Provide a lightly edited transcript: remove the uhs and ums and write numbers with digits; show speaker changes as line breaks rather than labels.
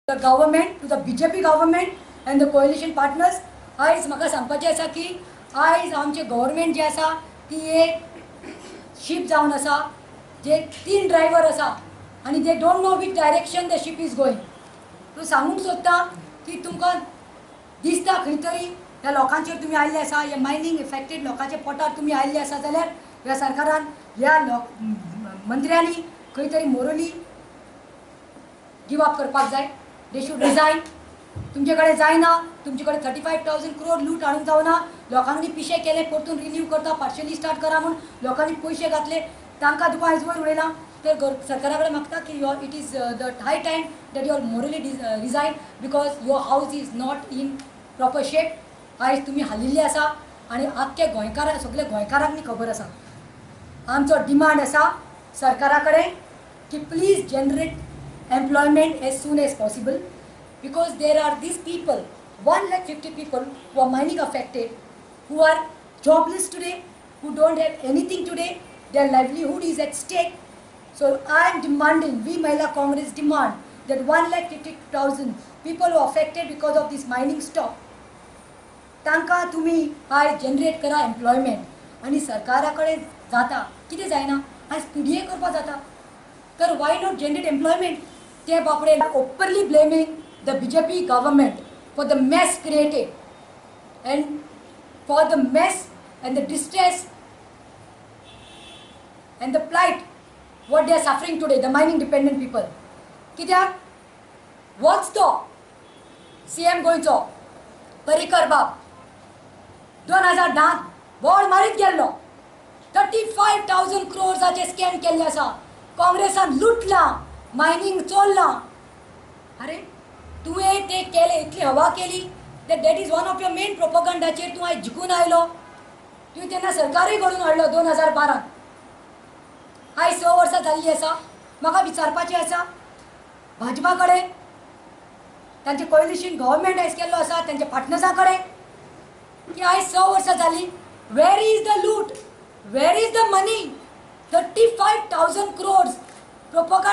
The government, to the BJP government and the coalition partners, आयज म्हाका सांगपाचें आसा की आयज आमचे गव्हर्मेंट जे आसा ती एक शीप जावन आसा जे 3 ड्रायव्हर आसा आनी they don't know which direction the ship is going. तूं सांगूंक सोदता की तुमकां दिसता खंय तरी ह्या लोकांचेर तुमी आयिल्ले आसा, ह्या मायनिंग इफेक्टेड लोकांच्या पोटार तुमी आयिल्ले आसा जाल्यार ह्या सरकारान ह्या मंत्र्यांनी खंय तरी मोरली गिव अप करपाक जाय. They should resign. तुमचे कडेन जायना, तुमचे कडेन 35,000 crore लूट हाडूंक जावना. लोकांनी पिशे केले, परतून रिन्यू करता, पार्शली स्टार्ट करा म्हणून लोकांनी पयशे घातले, तांकां तुका आयज वयर उडयना. तर सरकारा कडेन मागता की it is the high time that your morally resign because your house is not in proper shape. आयज तुमी हालिल्ले आसा आनी आख्खे गोंयकारांक सगळे गोंयकारांक खबर आसा. आमचो डिमांड आसा सरकारा कडेन की please generate employment as soon as possible, because there are these people, 150 people who are mining affected, who are jobless today, who don't have anything today, their livelihood is at stake. So I am demanding, we Mahila Congress demand that 150,000 people who are affected because of this mining stop, तांकां तुमी आयज generate करा employment. आनी सरकारा कडेन जाता कितें जायना, आयज PDA करपा जाता, तर why not generate employment? They are openly blaming the BJP government for the mess created and for the mess and the distress and the plight what they are suffering today, the mining dependent people. कित्याक वच तो CM गोंयचो पर्रीकर बाब 2010 board मारीत गेल्लो, 35,000 crores scam केल्ले आसा. काँग्रेसान लुटला, मायनिंग चोरला. अरे तुवें ते केले, इतली हवा केली, that is one of your main प्रोपगंडाचेर तूं आयज जिखून आयलो. तुवें तेन्ना सरकारूय घडून हाडलो 2012. आयज 6 वर्सां जाल्लीं आसा. म्हाका विचारपाचें आसा भाजपा कडेन, तांचे कोलिशन गव्हर्मेंट आयज केल्लो आसा तांच्या पार्टनर्सा कडेन की आयज 6 वर्सां जालीं, वेर is the loot, where is the money? 35,000 crores propaganda